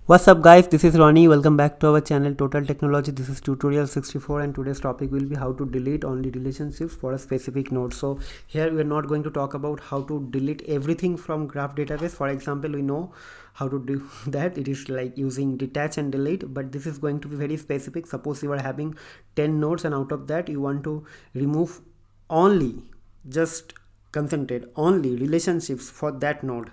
What's up guys, this is Ronnie. Welcome back to our channel Total Technology. This is tutorial 64 and today's topic will be how to delete only relationships for a specific node. So here we are not going to talk about how to delete everything from graph database. For example, we know how to do that. It is like using detach and delete, but this is going to be very specific. Suppose you are having 10 nodes and out of that you want to remove only, just concentrate only relationships for that node.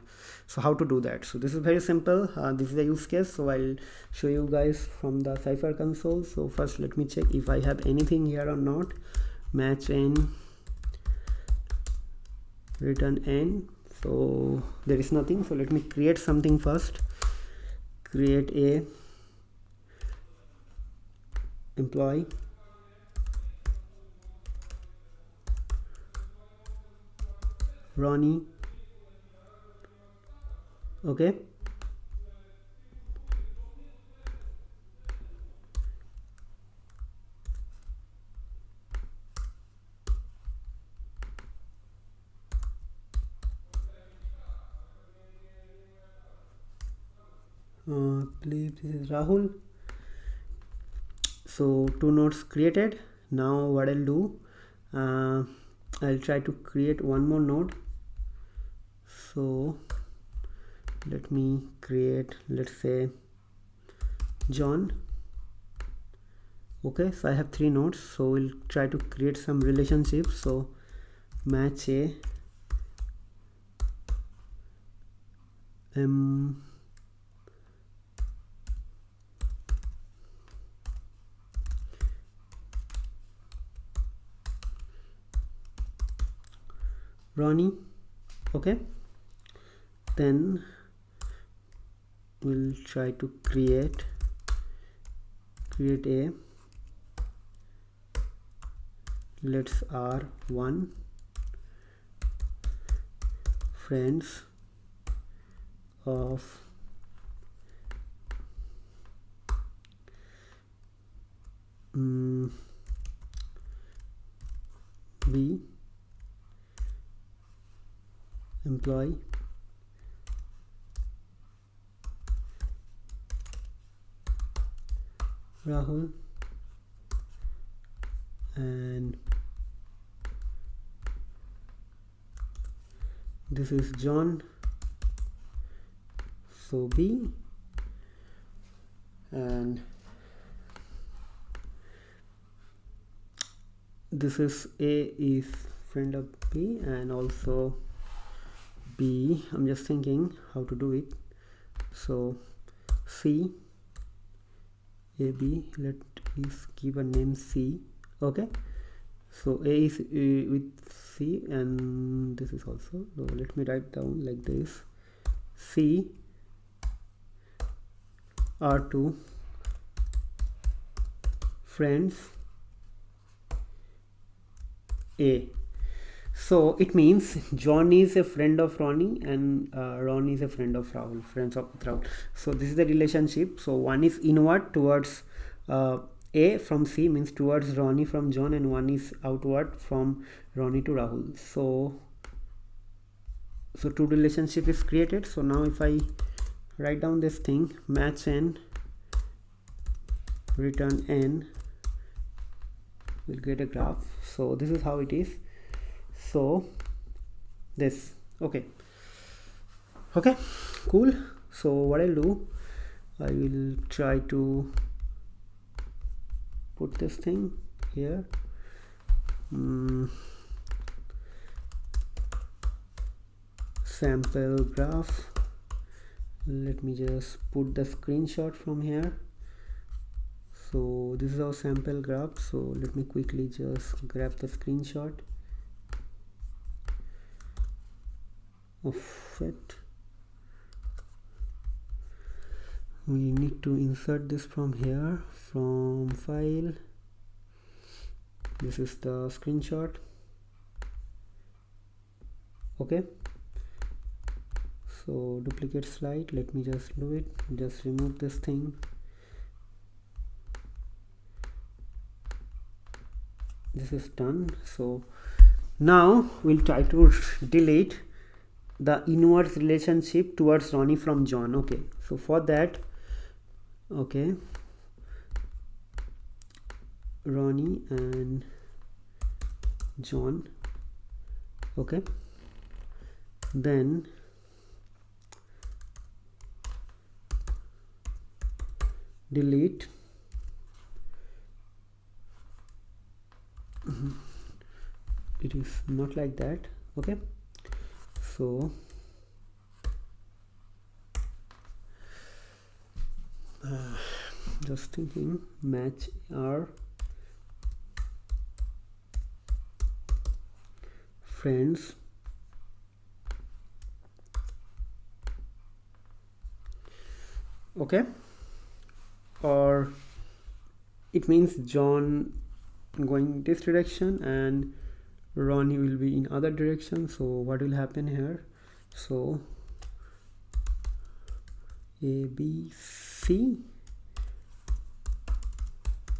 So how to do that? So this is very simple. This is a use case, so I'll show you guys from the CYPHER console. So first let me check if I have anything here or not. Match n, return n. So there is nothing, so let me create something first. Create a employee, Ronnie. Okay, believe this is Rahul. So two nodes created. Now what I'll do, I'll try to create one more node. So let me create, let's say, John. Okay, so I have 3 nodes, so we'll try to create some relationships. So match a Ronnie. Okay, then we'll try to create a, let's R1 friends of B employee Rahul, and this is John, so B, and this is A is friend of B, and also B, I'm just thinking how to do it. So C, A, B, let us give a name C. Okay, so A is with C, and this is also, so let me write down like this: C R2 friends A. So it means John is a friend of Ronnie and Ron is a friend of Rahul, friends of Rahul. So this is the relationship. So one is inward towards A from C, means towards Ronnie from John, and one is outward from Ronnie to Rahul. So two relationship is created. So now if I write down this thing, match n, return n, we'll get a graph. So this is how it is. So this, okay, cool. So what I'll do, I will try to put this thing here. Sample graph, let me just put the screenshot from here. So this is our sample graph, so let me quickly just grab the screenshot of it. We need to insert this from here, from file. This is the screenshot. Okay, so duplicate slide, let me just do it, just remove this thing. This is done. So now we'll try to delete the inverse relationship towards Ronnie from John. Okay, so for that Okay, Ronnie and John. Okay, then delete it is not like that. Okay, so just thinking, match our friends okay, or it means John going this direction and Ronnie will be in other direction. So what will happen here? So ABC,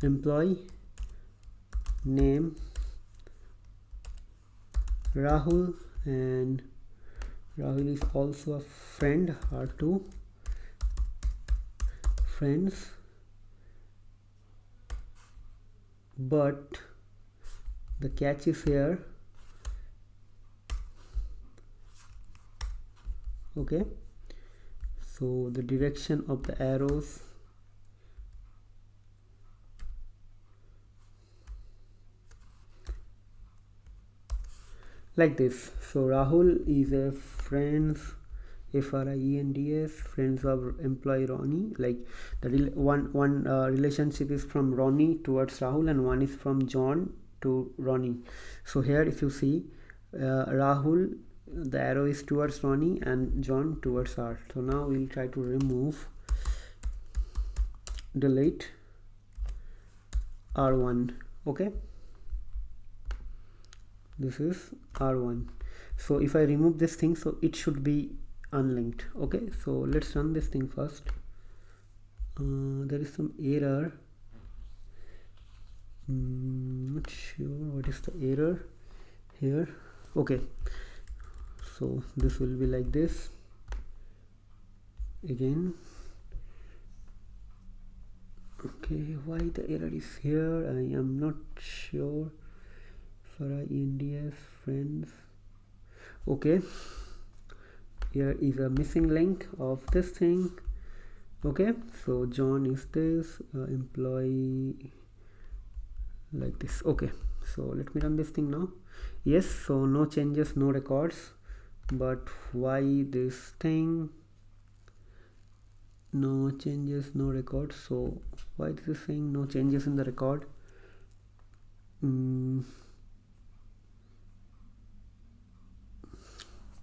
employee name Rahul, and Rahul is also a friend, are two friends, but the catch is here. Okay, so the direction of the arrows like this. So Rahul is a friends, FRIENDS, friends of employee Ronnie. Like the one relationship is from Ronnie towards Rahul and one is from John to Ronnie. So here if you see Rahul, the arrow is towards Ronnie and John towards R. So now we'll try to remove, delete R1. Okay, this is R1. So if I remove this thing, so it should be unlinked. Okay, so let's run this thing first. There is some error. Not sure what is the error here. Okay, so this will be like this again. Okay, why the error is here? I am not sure. For ENDS friends. Okay, here is a missing link of this thing. Okay, so John is this employee like this. Okay, so let me run this thing now. Yes, so no changes, no records, but why this thing? No changes, no records. So why this is saying no changes in the record?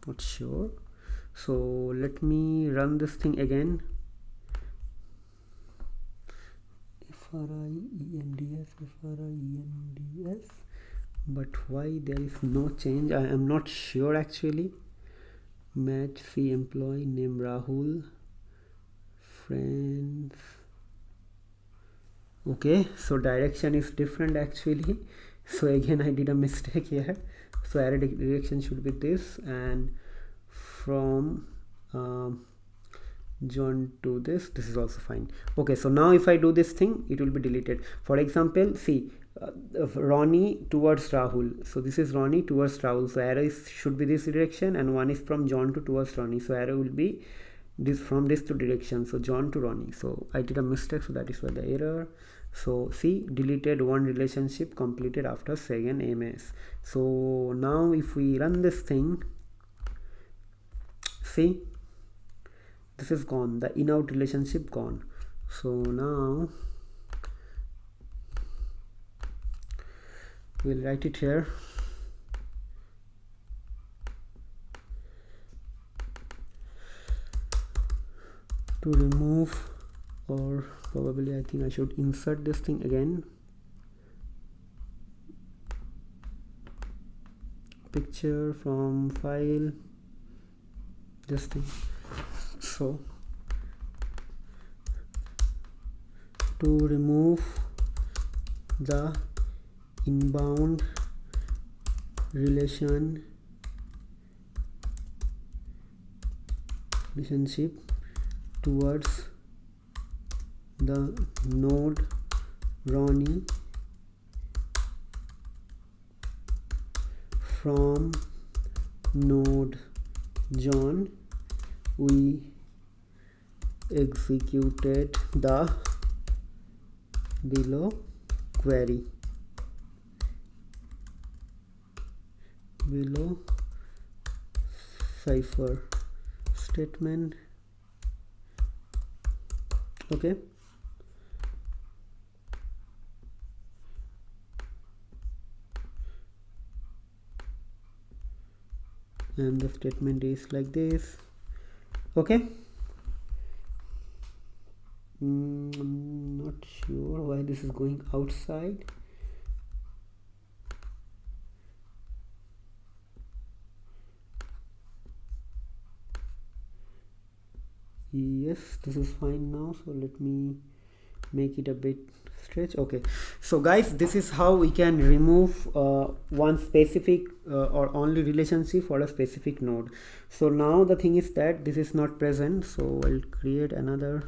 Not sure. So let me run this thing again. FRIENDS, but why there is no change? I am not sure actually. Match C, employee name Rahul, friends. Okay, so direction is different actually. So again I did a mistake here. So arrow direction should be this, and from John to this is also fine. Okay, so now if I do this thing, it will be deleted. For example, see Ronnie towards Rahul. So this is Ronnie towards Rahul. So arrow should be this direction, and one is from John to towards Ronnie. So arrow will be this from this to direction. So John to Ronnie. So I did a mistake. So that is why the error. So see, deleted one relationship completed after second MS. So now if we run this thing, see, this is gone, the in-out relationship gone. So now we'll write it here. To remove, or probably I think I should insert this thing again. Picture from file, this thing. So to remove the inbound relationship towards the node Ronnie from node John, we executed the below query. Below CYPHER statement. Okay, and the statement is like this. Okay, I'm not sure why this is going outside. Yes, this is fine now, so let me make it a bit stretch. Okay, so guys, this is how we can remove one specific or only relationship for a specific node. So now the thing is that this is not present, so I'll create another.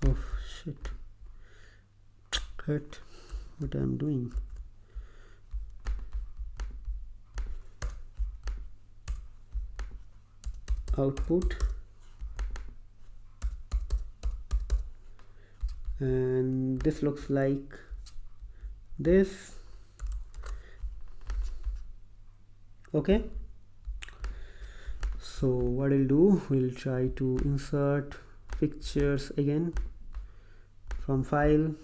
Oh shit, hurt what I'm doing. Output, and this looks like this. Okay, so what I'll do, we'll try to insert pictures again from file,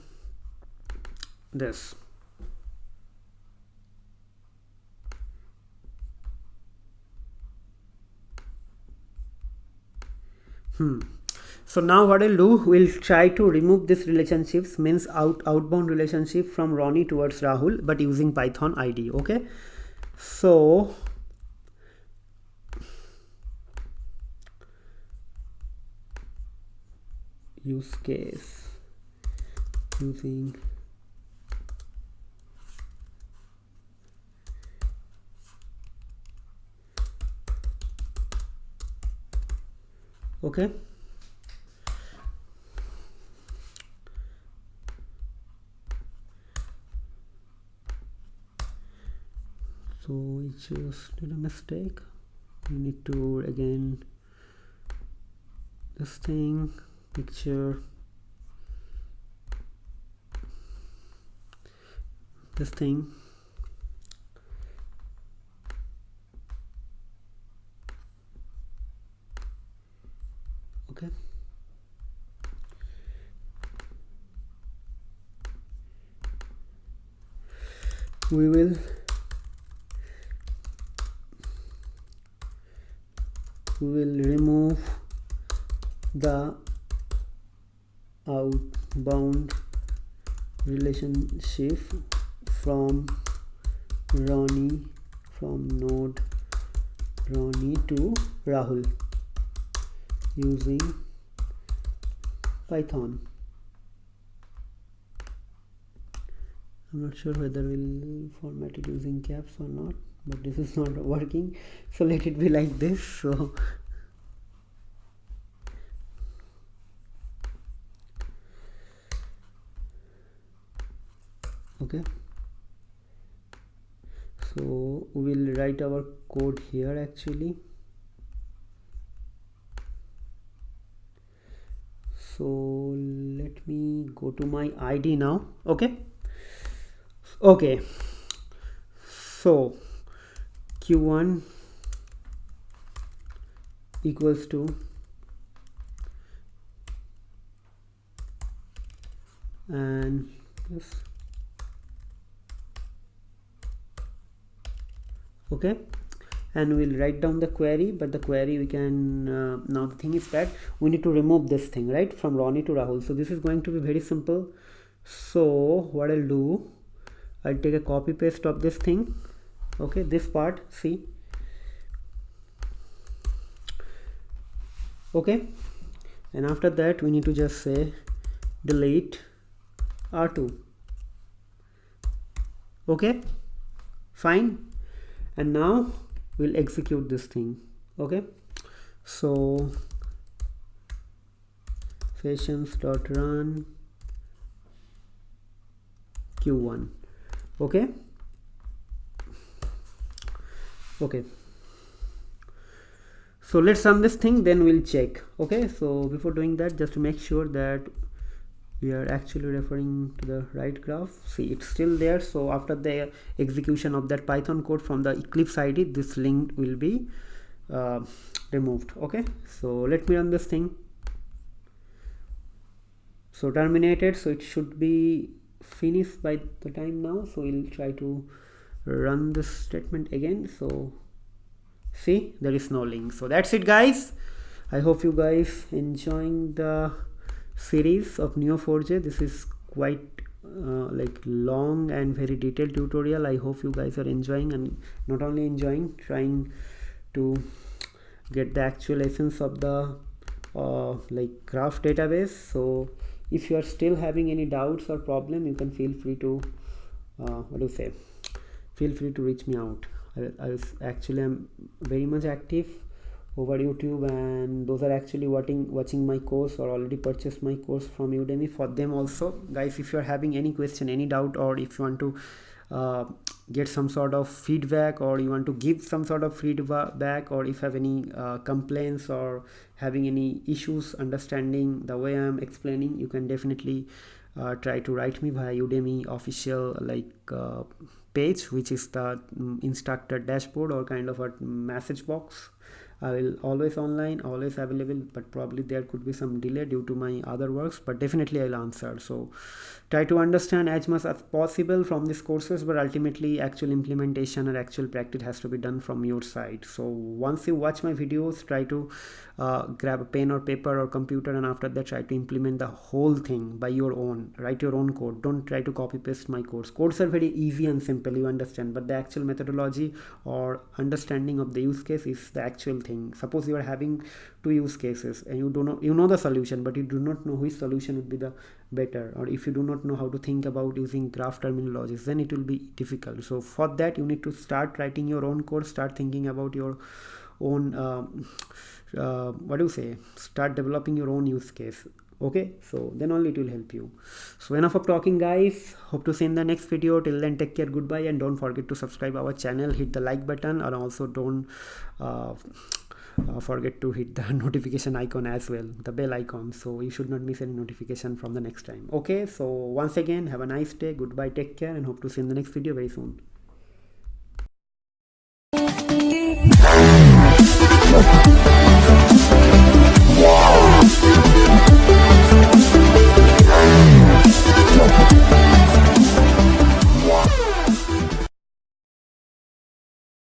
this. So now what I'll do, we'll try to remove this relationships, means outbound relationship from Ronnie towards Rahul, but using Python ID. Okay, so use case using okay. So we just did a mistake. We need to again this thing, picture, this thing. Okay, we will remove the outbound relationship from Ronnie, from node Ronnie to Rahul using Python. I'm not sure whether we'll format it using caps or not, but this is not working, so let it be like this. So okay, so we'll write our code here actually. So let me go to my ID now. Okay, so q1 equals to and this. Okay, and we'll write down the query, but the query we can now the thing is that we need to remove this thing, right, from Ronnie to Rahul. So this is going to be very simple. So what I'll do, I'll take a copy paste of this thing. Okay, this part, see. Okay, and after that we need to just say delete R2. Okay, fine, and now we'll execute this thing. Okay, so sessions.run q1. Okay, so let's run this thing, then we'll check. Okay, so before doing that, just to make sure that we are actually referring to the right graph, see it's still there. So after the execution of that Python code from the Eclipse ID, this link will be removed. Okay, so let me run this thing. So terminated, so it should be finished by the time now. So we'll try to run this statement again. So see, there is no link. So that's it, guys. I hope you guys enjoying the series of Neo4j. This is quite like long and very detailed tutorial. I hope you guys are enjoying, and not only enjoying, trying to get the actual essence of the like graph database. So if you are still having any doubts or problem, you can feel free to feel free to reach me out. I'm very much active over YouTube, and those are actually watching my course or already purchased my course from Udemy. For them also, guys, if you are having any question, any doubt, or if you want to get some sort of feedback, or you want to give some sort of feedback, or if you have any complaints or having any issues understanding the way I am explaining, you can definitely try to write me via Udemy official page, which is the instructor dashboard or kind of a message box. I will always online, always available, but probably there could be some delay due to my other works, but definitely I'll answer. So try to understand as much as possible from these courses, but ultimately actual implementation or actual practice has to be done from your side. So once you watch my videos, try to grab a pen or paper or computer, and after that try to implement the whole thing by your own. Write your own code. Don't try to copy paste my codes. Codes are very easy and simple, you understand, but the actual methodology or understanding of the use case is the actual thing. Suppose you are having two use cases and you know the solution, but you do not know which solution would be the better, or if you do not know how to think about using graph terminologies, then it will be difficult. So for that, you need to start writing your own code, start thinking about your own start developing your own use case. Okay, so then only it will help you. So enough of talking, guys. Hope to see you in the next video. Till then, take care, goodbye, and don't forget to subscribe our channel, hit the like button, and also don't forget to hit the notification icon as well, the bell icon, so you should not miss any notification from the next time. Okay, so once again, have a nice day, goodbye, take care, and hope to see you in the next video very soon.